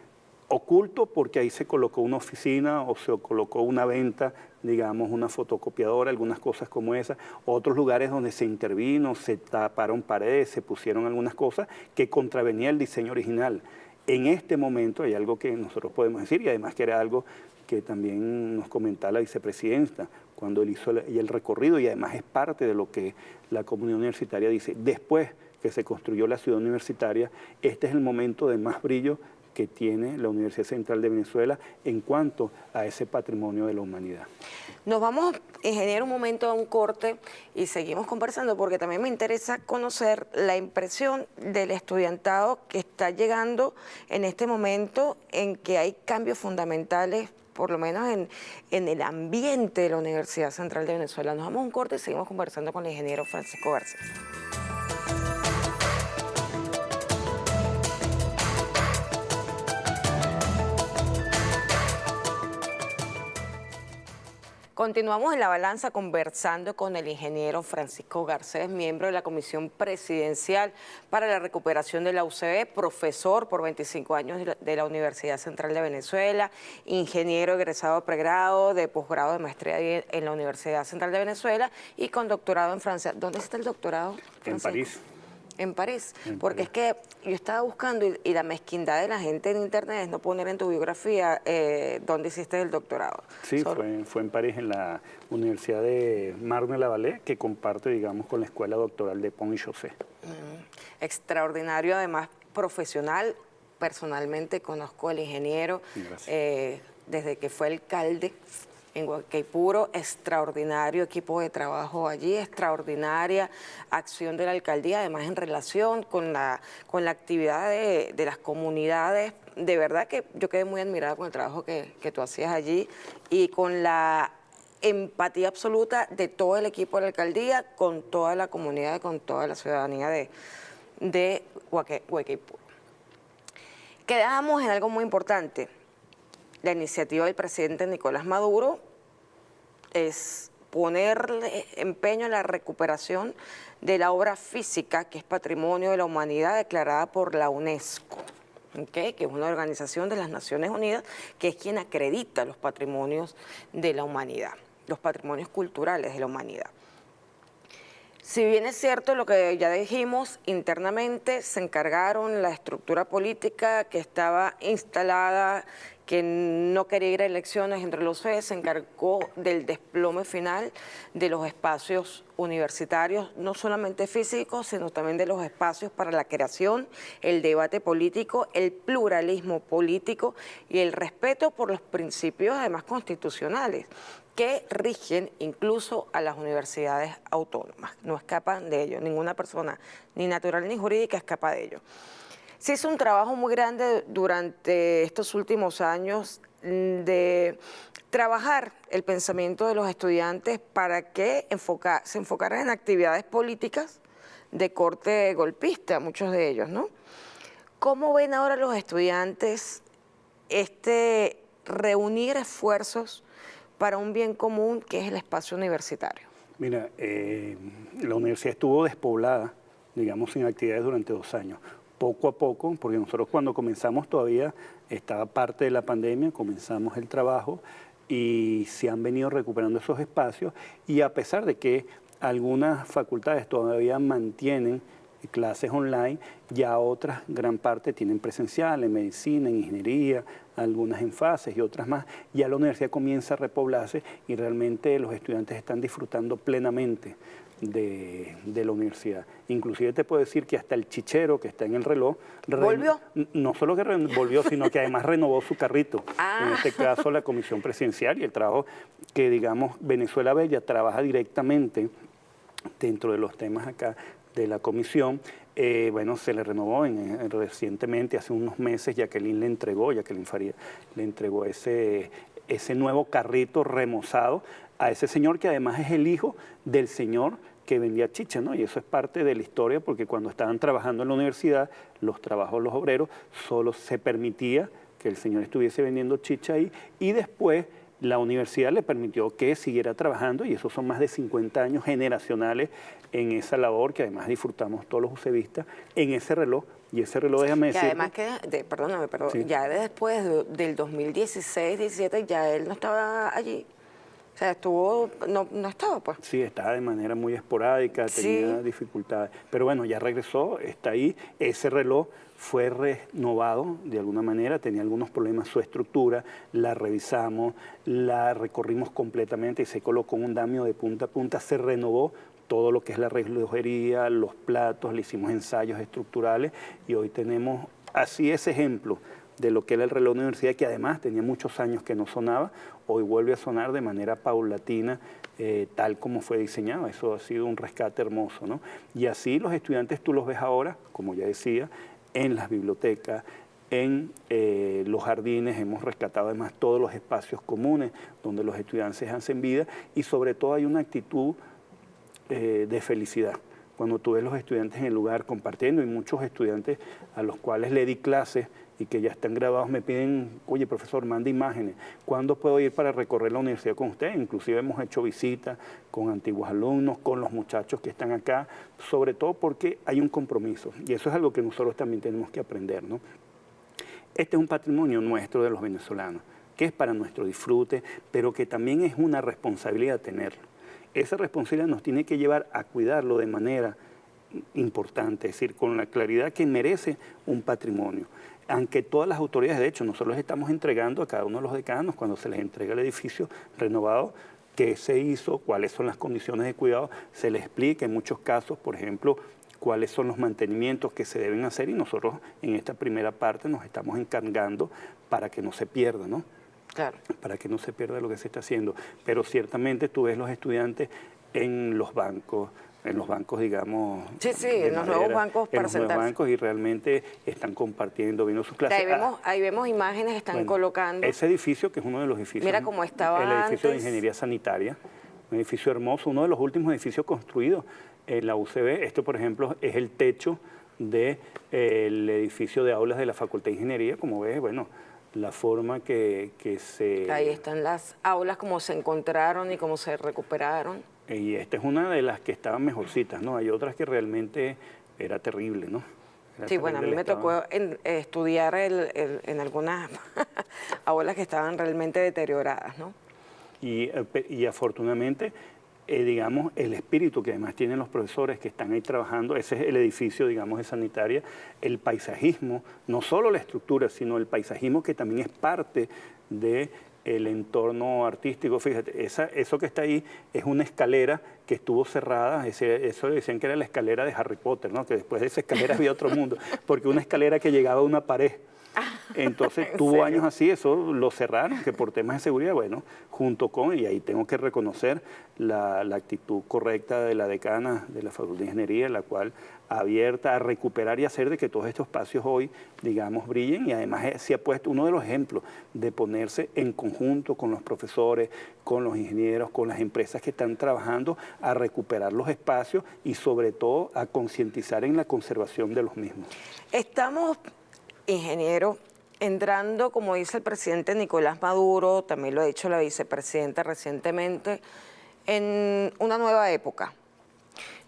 oculto porque ahí se colocó una oficina o se colocó una venta, digamos, una fotocopiadora, algunas cosas como esas, otros lugares donde se intervino, se taparon paredes, se pusieron algunas cosas que contravenía el diseño original. En este momento hay algo que nosotros podemos decir, y además que era algo que también nos comentaba la vicepresidenta cuando él hizo el recorrido, y además es parte de lo que la comunidad universitaria dice. Después que se construyó la ciudad universitaria, este es el momento de más brillo que tiene la Universidad Central de Venezuela en cuanto a ese patrimonio de la humanidad. Nos vamos, ingeniero, un momento a un corte y seguimos conversando porque también me interesa conocer la impresión del estudiantado que está llegando en este momento en que hay cambios fundamentales, por lo menos en el ambiente de la Universidad Central de Venezuela. Nos vamos a un corte y seguimos conversando con el ingeniero Francisco Garcés. Continuamos en La Balanza conversando con el ingeniero Francisco Garcés, miembro de la Comisión Presidencial para la Recuperación de la UCB, profesor por 25 años de la Universidad Central de Venezuela, ingeniero egresado de pregrado, de posgrado de maestría en la Universidad Central de Venezuela y con doctorado en Francia. ¿Dónde está el doctorado, Francisco? En París. En París, En porque París. es que yo estaba buscando y la mezquindad de la gente en internet es no poner en tu biografía dónde hiciste el doctorado. Sí, fue en París, en la Universidad de Marne-la-Vallée, que comparte, digamos, con la Escuela Doctoral de Pont y Chaussée. Extraordinario, además profesional. Personalmente conozco al ingeniero desde que fue alcalde en Guaycaipuro, extraordinario equipo de trabajo allí, extraordinaria acción de la alcaldía, además en relación con la actividad de las comunidades. De verdad que yo quedé muy admirada con el trabajo que tú hacías allí y con la empatía absoluta de todo el equipo de la alcaldía, con toda la comunidad, con toda la ciudadanía de Guaycaipuro. Quedamos en algo muy importante. La iniciativa del presidente Nicolás Maduro es ponerle empeño en la recuperación de la obra física, que es Patrimonio de la Humanidad declarada por la UNESCO, ¿okay? Que es una organización de las Naciones Unidas, que es quien acredita los patrimonios de la humanidad, los patrimonios culturales de la humanidad. Si bien es cierto lo que ya dijimos, internamente se encargaron la estructura política que estaba instalada, que no quería ir a elecciones entre los FES, se encargó del desplome final de los espacios universitarios, no solamente físicos, sino también de los espacios para la creación, el debate político, el pluralismo político y el respeto por los principios además constitucionales que rigen incluso a las universidades autónomas. No escapan de ello, ninguna persona, ni natural ni jurídica, escapa de ello. Se hizo un trabajo muy grande durante estos últimos años de trabajar el pensamiento de los estudiantes para que se enfocaran en actividades políticas de corte golpista, muchos de ellos, ¿no? ¿Cómo ven ahora los estudiantes reunir esfuerzos para un bien común que es el espacio universitario? Mira, la universidad estuvo despoblada, digamos, sin actividades durante 2 años. Poco a poco, porque nosotros cuando comenzamos todavía estaba parte de la pandemia, comenzamos el trabajo y se han venido recuperando esos espacios y a pesar de que algunas facultades todavía mantienen clases online, ya otras, gran parte tienen presencial, en medicina, en ingeniería, algunas en fases y otras más. Ya la universidad comienza a repoblarse y realmente los estudiantes están disfrutando plenamente de la universidad. Inclusive te puedo decir que hasta el chichero que está en el reloj... ¿Volvió? No solo que volvió, sino que además renovó su carrito. En este caso la Comisión Presidencial y el trabajo que, digamos, Venezuela Bella trabaja directamente dentro de los temas acá de la comisión, bueno, se le renovó recientemente, hace unos meses, Jacqueline Faría le entregó ese nuevo carrito remozado a ese señor que además es el hijo del señor que vendía chicha, ¿no? Y eso es parte de la historia porque cuando estaban trabajando en la universidad, los obreros, solo se permitía que el señor estuviese vendiendo chicha ahí y después la universidad le permitió que siguiera trabajando y esos son más de 50 años generacionales en esa labor que además disfrutamos todos los usevistas en ese reloj. Y ese reloj, déjame decir. Además perdóname, pero sí, ya después del 2016-17 ya él no estaba allí. O sea, no estaba, pues. Sí, estaba de manera muy esporádica, tenía dificultades. Pero bueno, ya regresó, está ahí. Ese reloj fue renovado de alguna manera, tenía algunos problemas su estructura, la revisamos, la recorrimos completamente y se colocó un andamio de punta a punta, se renovó todo lo que es la relojería, los platos, le hicimos ensayos estructurales y hoy tenemos así ese ejemplo de lo que era el reloj de universidad, que además tenía muchos años que no sonaba, hoy vuelve a sonar de manera paulatina, tal como fue diseñado. Eso ha sido un rescate hermoso, ¿no? Y así los estudiantes tú los ves ahora, como ya decía, en las bibliotecas, en los jardines, hemos rescatado además todos los espacios comunes donde los estudiantes hacen vida y sobre todo hay una actitud de felicidad. Cuando tú ves los estudiantes en el lugar compartiendo y muchos estudiantes a los cuales le di clases y que ya están graduados me piden, oye profesor, manda imágenes, ¿cuándo puedo ir para recorrer la universidad con usted? Inclusive hemos hecho visitas con antiguos alumnos, con los muchachos que están acá, sobre todo porque hay un compromiso y eso es algo que nosotros también tenemos que aprender, ¿no? Este es un patrimonio nuestro de los venezolanos, que es para nuestro disfrute, pero que también es una responsabilidad tenerlo. Esa responsabilidad nos tiene que llevar a cuidarlo de manera importante, es decir, con la claridad que merece un patrimonio. Aunque todas las autoridades, de hecho, nosotros les estamos entregando a cada uno de los decanos, cuando se les entrega el edificio renovado, qué se hizo, cuáles son las condiciones de cuidado, se les explica en muchos casos, por ejemplo, cuáles son los mantenimientos que se deben hacer, y nosotros en esta primera parte nos estamos encargando para que no se pierda, ¿no? Claro. Para que no se pierda lo que se está haciendo. Pero ciertamente tú ves los estudiantes en los bancos, digamos, Sí, en los nuevos bancos para sentarse. En los nuevos bancos, y realmente están compartiendo, viendo sus clases. Ahí vemos imágenes que están colocando. Ese edificio, que es uno de los edificios. Mira cómo estaba el edificio antes. de Ingeniería Sanitaria, un edificio hermoso, uno de los últimos edificios construidos en la UCB. Este, por ejemplo, es el techo del edificio de aulas de la Facultad de Ingeniería. Como ves, bueno, la forma que se... Ahí están las aulas, cómo se encontraron y cómo se recuperaron. Y esta es una de las que estaban mejorcitas, ¿no? Hay otras que realmente era terrible, ¿no? Sí, bueno, a mí me tocó estudiar en algunas aulas que estaban realmente deterioradas, ¿no? Y afortunadamente, digamos, el espíritu que además tienen los profesores que están ahí trabajando, ese es el edificio, digamos, de sanitaria, el paisajismo, no solo la estructura, sino el paisajismo que también es parte de el entorno artístico. Fíjate, eso que está ahí es una escalera que estuvo cerrada, eso decían que era la escalera de Harry Potter, ¿no? Que después de esa escalera había otro mundo, porque una escalera que llegaba a una pared. Entonces tuvo años así, eso lo cerraron, que por temas de seguridad, bueno, junto con, y ahí tengo que reconocer la actitud correcta de la decana de la Facultad de Ingeniería, la cual abierta a recuperar y hacer de que todos estos espacios hoy, digamos, brillen, y además se ha puesto uno de los ejemplos de ponerse en conjunto con los profesores, con los ingenieros, con las empresas que están trabajando a recuperar los espacios y sobre todo a concientizar en la conservación de los mismos. Estamos, ingeniero, entrando, como dice el presidente Nicolás Maduro, también lo ha dicho la vicepresidenta recientemente, en una nueva época,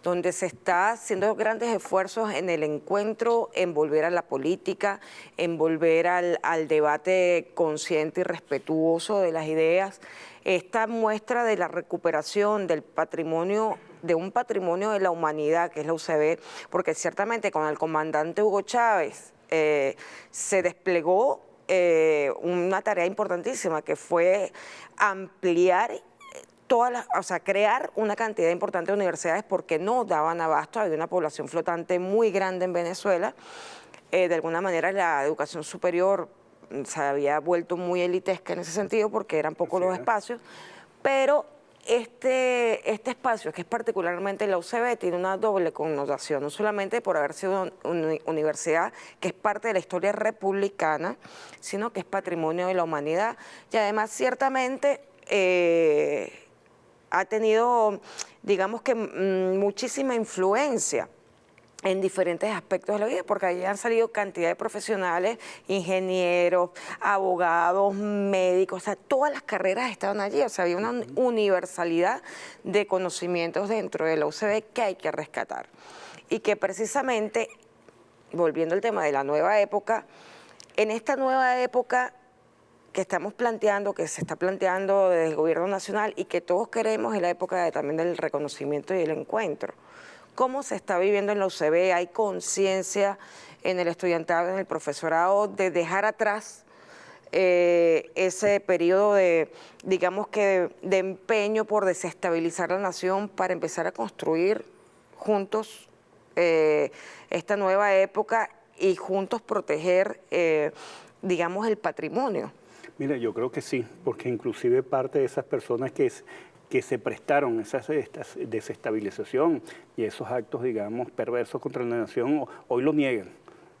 donde se está haciendo grandes esfuerzos en el encuentro, en volver a la política, en volver al debate consciente y respetuoso de las ideas. Esta muestra de la recuperación del patrimonio, de un patrimonio de la humanidad, que es la UCB, porque ciertamente con el comandante Hugo Chávez se desplegó una tarea importantísima, que fue ampliar crear una cantidad importante de universidades, porque no daban abasto. Había una población flotante muy grande en Venezuela. De alguna manera la educación superior se había vuelto muy elitesca en ese sentido, porque eran pocos los espacios, pero este espacio, que es particularmente la UCB, tiene una doble connotación, no solamente por haber sido una universidad que es parte de la historia republicana, sino que es patrimonio de la humanidad, y además ciertamente ha tenido, digamos que, muchísima influencia en diferentes aspectos de la vida, porque allí han salido cantidad de profesionales, ingenieros, abogados, médicos, o sea, todas las carreras estaban allí, o sea, había una universalidad de conocimientos dentro de la UCB que hay que rescatar. Y que precisamente, volviendo al tema de la nueva época, en esta nueva época que estamos planteando, que se está planteando desde el gobierno nacional y que todos queremos, es la época también del reconocimiento y el encuentro. ¿Cómo se está viviendo en la UCB? ¿Hay conciencia en el estudiantado, en el profesorado, de dejar atrás ese periodo de, digamos que, de empeño por desestabilizar la nación para empezar a construir juntos esta nueva época y juntos proteger, digamos, el patrimonio? Mira, yo creo que sí, porque inclusive parte de esas personas que se prestaron a esa desestabilización y esos actos, digamos, perversos contra la nación, hoy lo niegan.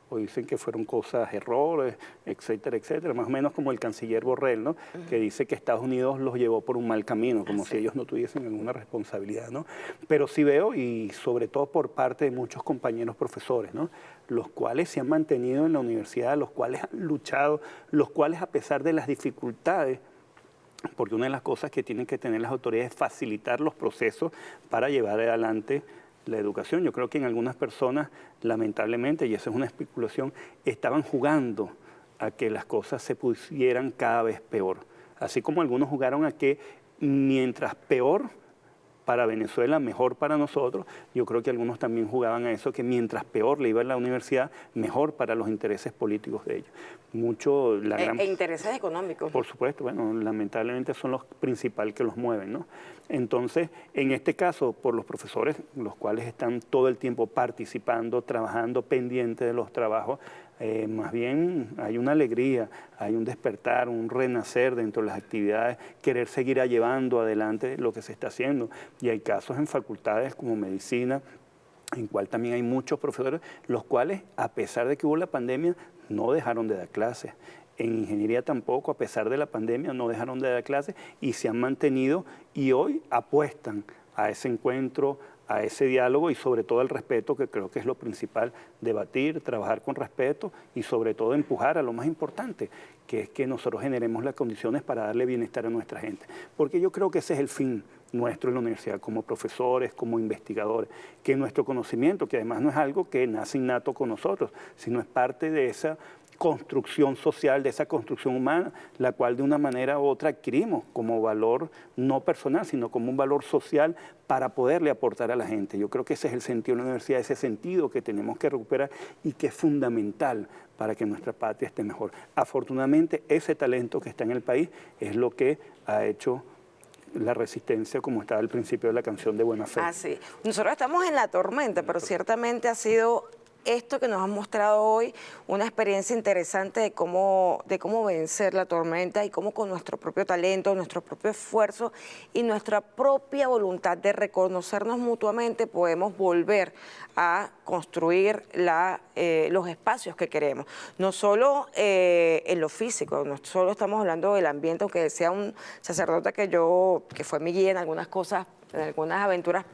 Hoy dicen que fueron cosas, errores, etcétera, etcétera. Más o menos como el canciller Borrell, ¿no? Que dice que Estados Unidos los llevó por un mal camino, como si ellos no tuviesen alguna responsabilidad, ¿no? Pero sí veo, y sobre todo por parte de muchos compañeros profesores, ¿no? Los cuales se han mantenido en la universidad, los cuales han luchado, los cuales, a pesar de las dificultades, porque una de las cosas que tienen que tener las autoridades es facilitar los procesos para llevar adelante la educación. Yo creo que en algunas personas, lamentablemente, y esa es una especulación, estaban jugando a que las cosas se pusieran cada vez peor. Así como algunos jugaron a que mientras peor para Venezuela, mejor para nosotros. Yo creo que algunos también jugaban a eso, que mientras peor le iba a la universidad, mejor para los intereses políticos de ellos. Intereses económicos. Por supuesto, bueno, lamentablemente son los principales que los mueven, ¿no? Entonces, en este caso, por los profesores, los cuales están todo el tiempo participando, trabajando, pendientes de los trabajos, más bien hay una alegría, hay un despertar, un renacer dentro de las actividades, querer seguir llevando adelante lo que se está haciendo. Y hay casos en facultades como medicina, en cual también hay muchos profesores, los cuales, a pesar de que hubo la pandemia, no dejaron de dar clases. En ingeniería tampoco, a pesar de la pandemia, no dejaron de dar clases y se han mantenido y hoy apuestan a ese encuentro, a ese diálogo y sobre todo al respeto, que creo que es lo principal, debatir, trabajar con respeto y sobre todo empujar a lo más importante, que es que nosotros generemos las condiciones para darle bienestar a nuestra gente. Porque yo creo que ese es el fin nuestro en la universidad, como profesores, como investigadores, que nuestro conocimiento, que además no es algo que nace innato con nosotros, sino es parte de esa construcción social, de esa construcción humana, la cual de una manera u otra adquirimos como valor no personal, sino como un valor social para poderle aportar a la gente. Yo creo que ese es el sentido de la universidad, ese sentido que tenemos que recuperar y que es fundamental para que nuestra patria esté mejor. Afortunadamente, ese talento que está en el país es lo que ha hecho la resistencia, como estaba al principio de la canción de Buena Fe. Ah, sí. Nosotros estamos en la tormenta, pero ciertamente ha sido esto que nos han mostrado hoy, una experiencia interesante de cómo vencer la tormenta y cómo con nuestro propio talento, nuestro propio esfuerzo y nuestra propia voluntad de reconocernos mutuamente podemos volver a construir los espacios que queremos. No solo en lo físico, no solo estamos hablando del ambiente, aunque decía un sacerdote que fue mi guía en algunas cosas, en algunas aventuras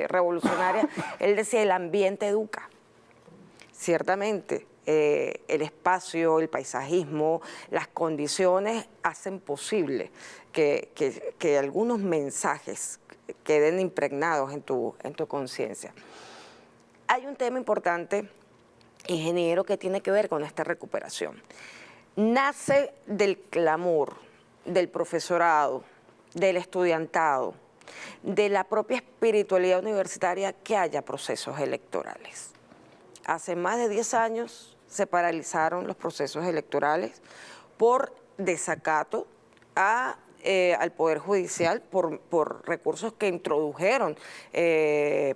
revolucionarias, él decía, el ambiente educa. Ciertamente, el espacio, el paisajismo, las condiciones hacen posible que algunos mensajes queden impregnados en tu conciencia. Hay un tema importante, ingeniero, que tiene que ver con esta recuperación. Nace del clamor del profesorado, del estudiantado, de la propia espiritualidad universitaria que haya procesos electorales. Hace más de 10 años se paralizaron los procesos electorales por desacato al Poder Judicial, por recursos que introdujeron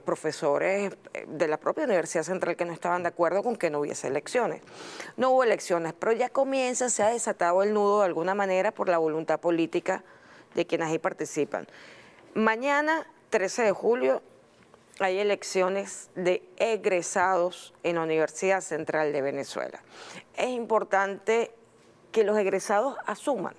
profesores de la propia Universidad Central que no estaban de acuerdo con que no hubiese elecciones. No hubo elecciones, pero ya se ha desatado el nudo de alguna manera por la voluntad política de quienes ahí participan. Mañana, 13 de julio, hay elecciones de egresados en la Universidad Central de Venezuela. Es importante que los egresados asuman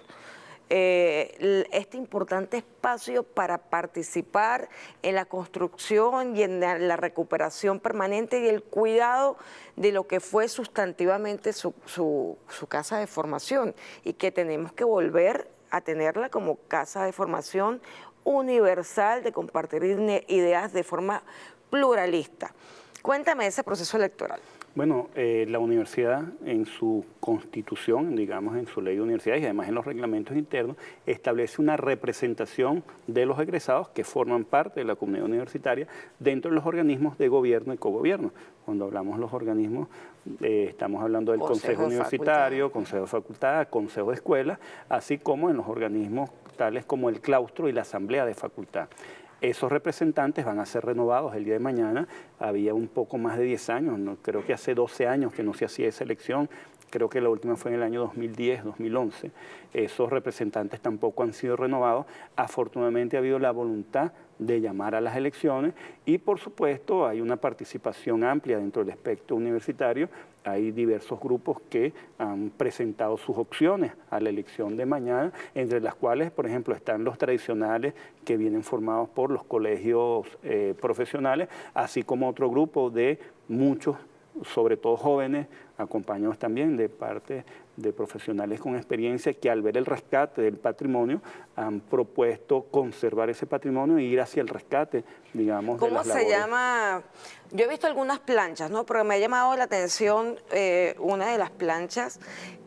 este importante espacio para participar en la construcción y en la recuperación permanente y el cuidado de lo que fue sustantivamente su casa de formación y que tenemos que volver a tenerla como casa de formación universal, de compartir ideas de forma pluralista. Cuéntame ese proceso electoral. Bueno, la universidad en su constitución, digamos en su ley de universidades y además en los reglamentos internos, establece una representación de los egresados que forman parte de la comunidad universitaria dentro de los organismos de gobierno y cogobierno. Cuando hablamos de los organismos, estamos hablando del Consejo Universitario, Consejo de Facultad, Consejo de Escuela, así como en los organismos tales como el claustro y la Asamblea de Facultad. Esos representantes van a ser renovados el día de mañana. Había un poco más de 10 años, ¿no? Creo que hace 12 años que no se hacía esa elección. Creo que la última fue en el año 2010, 2011. Esos representantes tampoco han sido renovados. Afortunadamente ha habido la voluntad de llamar a las elecciones y, por supuesto, hay una participación amplia dentro del espectro universitario. Hay diversos grupos que han presentado sus opciones a la elección de mañana, entre las cuales, por ejemplo, están los tradicionales que vienen formados por los colegios profesionales, así como otro grupo de muchos, sobre todo jóvenes, acompañados también de parte de profesionales con experiencia que al ver el rescate del patrimonio han propuesto conservar ese patrimonio e ir hacia el rescate, digamos, de las labores. ¿Cómo se llama? Yo he visto algunas planchas, ¿no? Pero me ha llamado la atención una de las planchas,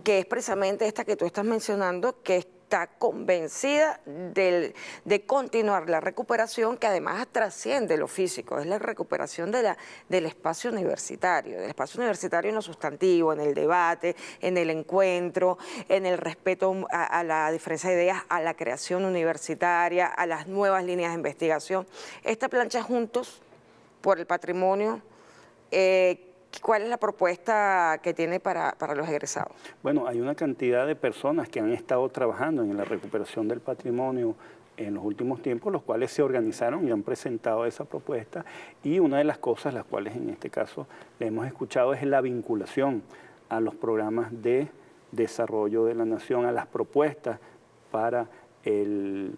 que es precisamente esta que tú estás mencionando, que está convencida de continuar la recuperación, que además trasciende lo físico, es la recuperación del espacio universitario, en lo sustantivo, en el debate, en el encuentro, en el respeto a la diferencia de ideas, a la creación universitaria, a las nuevas líneas de investigación. Esta plancha Juntos por el Patrimonio, ¿cuál es la propuesta que tiene para los egresados? Bueno, hay una cantidad de personas que han estado trabajando en la recuperación del patrimonio en los últimos tiempos, los cuales se organizaron y han presentado esa propuesta, y una de las cosas, las cuales en este caso le hemos escuchado, es la vinculación a los programas de desarrollo de la nación, a las propuestas para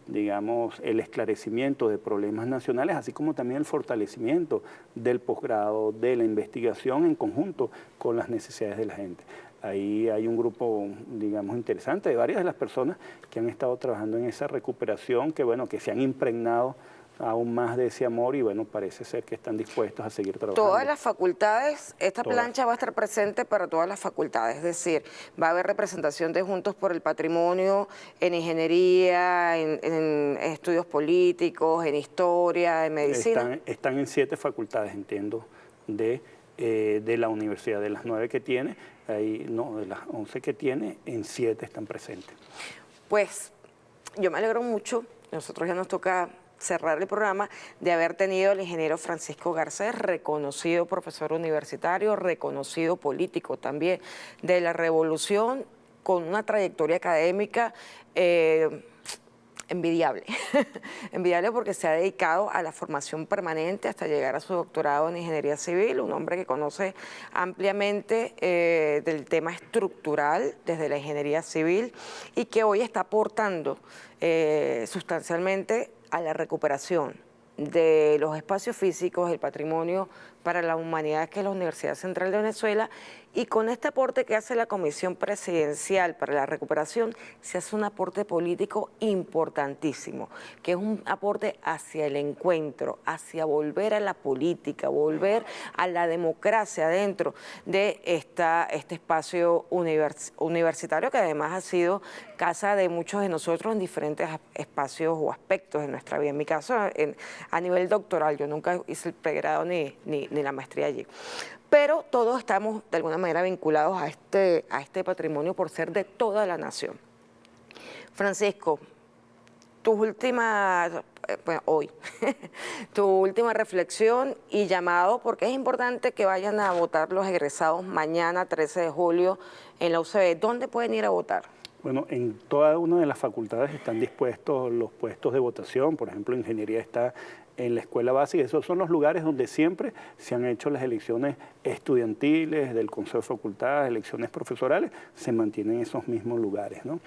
digamos, el esclarecimiento de problemas nacionales, así como también el fortalecimiento del posgrado, de la investigación en conjunto con las necesidades de la gente. Ahí hay un grupo, digamos, interesante de varias de las personas que han estado trabajando en esa recuperación, que bueno, que se han impregnado aún más de ese amor y bueno, parece ser que están dispuestos a seguir trabajando. Todas las facultades, esta plancha va a estar presente para todas las facultades, es decir, va a haber representación de Juntos por el Patrimonio en ingeniería, en estudios políticos, en historia, en medicina. Están en 7 facultades, entiendo, de la universidad, de las 9 que tiene, no, de las 11 que tiene, en 7 están presentes. Pues yo me alegro mucho, nosotros ya nos toca cerrar el programa, de haber tenido al ingeniero Francisco Garcés, reconocido profesor universitario, reconocido político también de la revolución, con una trayectoria académica envidiable, envidiable porque se ha dedicado a la formación permanente hasta llegar a su doctorado en Ingeniería Civil, un hombre que conoce ampliamente del tema estructural desde la Ingeniería Civil y que hoy está aportando sustancialmente a la recuperación de los espacios físicos, el patrimonio para la humanidad, que es la Universidad Central de Venezuela, y con este aporte que hace la Comisión Presidencial para la Recuperación, se hace un aporte político importantísimo, que es un aporte hacia el encuentro, hacia volver a la política, volver a la democracia dentro de este espacio universitario, que además ha sido casa de muchos de nosotros en diferentes espacios o aspectos de nuestra vida. En mi caso, a nivel doctoral, yo nunca hice el pregrado ni la maestría allí. Pero todos estamos de alguna manera vinculados a este patrimonio por ser de toda la nación. Francisco, tu última reflexión y llamado, porque es importante que vayan a votar los egresados mañana, 13 de julio, en la UCB. ¿Dónde pueden ir a votar? Bueno, en toda una de las facultades están dispuestos los puestos de votación, por ejemplo, ingeniería está en la escuela básica. Esos son los lugares donde siempre se han hecho las elecciones estudiantiles, del consejo de facultad, elecciones profesorales, se mantienen esos mismos lugares, ¿no?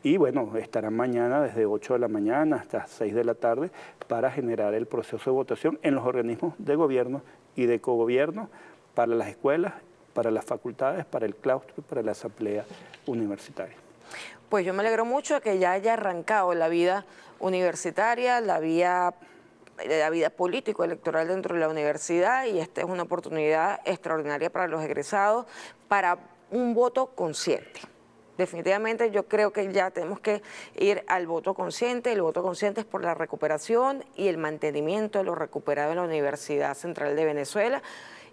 Y bueno, estarán mañana desde 8 de la mañana hasta 6 de la tarde para generar el proceso de votación en los organismos de gobierno y de cogobierno, para las escuelas, para las facultades, para el claustro y para la asamblea universitaria. Pues yo me alegro mucho de que ya haya arrancado la vida universitaria, la vida político-electoral dentro de la universidad, y esta es una oportunidad extraordinaria para los egresados, para un voto consciente. Definitivamente yo creo que ya tenemos que ir al voto consciente. El voto consciente es por la recuperación y el mantenimiento de lo recuperado en la Universidad Central de Venezuela,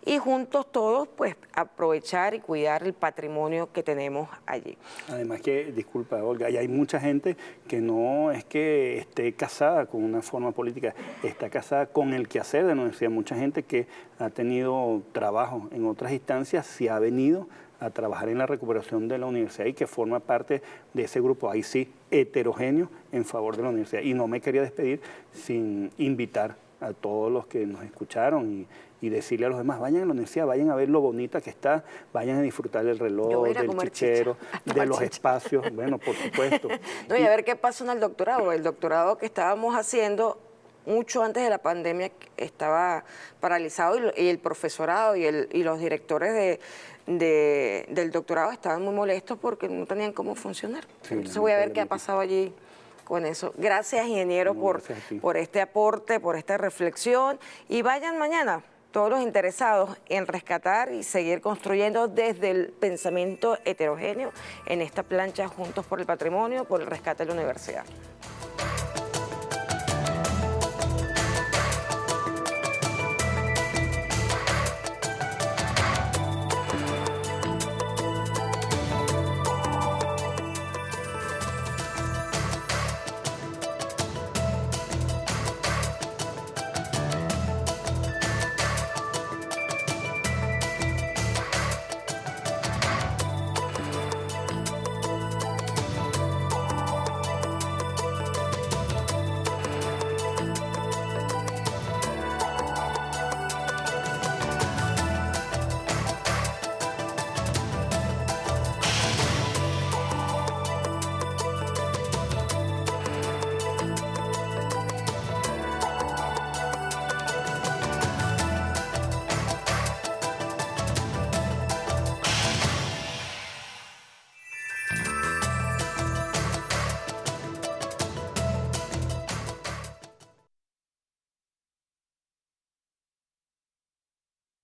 y juntos todos pues aprovechar y cuidar el patrimonio que tenemos allí. Además que, disculpa Olga, hay mucha gente que no es que esté casada con una forma política, está casada con el quehacer de la universidad. Mucha gente que ha tenido trabajo en otras instancias se ha venido a trabajar en la recuperación de la universidad y que forma parte de ese grupo, ahí sí, heterogéneo en favor de la universidad. Y no me quería despedir sin invitar a todos los que nos escucharon y decirle a los demás, vayan a la universidad, vayan a ver lo bonita que está, vayan a disfrutar del reloj, del chichero, de los espacios, bueno, por supuesto. No, y a ver qué pasa en el doctorado. El doctorado que estábamos haciendo mucho antes de la pandemia estaba paralizado, y el profesorado y los directores del doctorado estaban muy molestos porque no tenían cómo funcionar. Sí, entonces voy a ver qué ha pasado allí con eso. Gracias, ingeniero, por este aporte, por esta reflexión, y vayan mañana todos los interesados en rescatar y seguir construyendo desde el pensamiento heterogéneo en esta plancha Juntos por el Patrimonio, por el rescate de la universidad.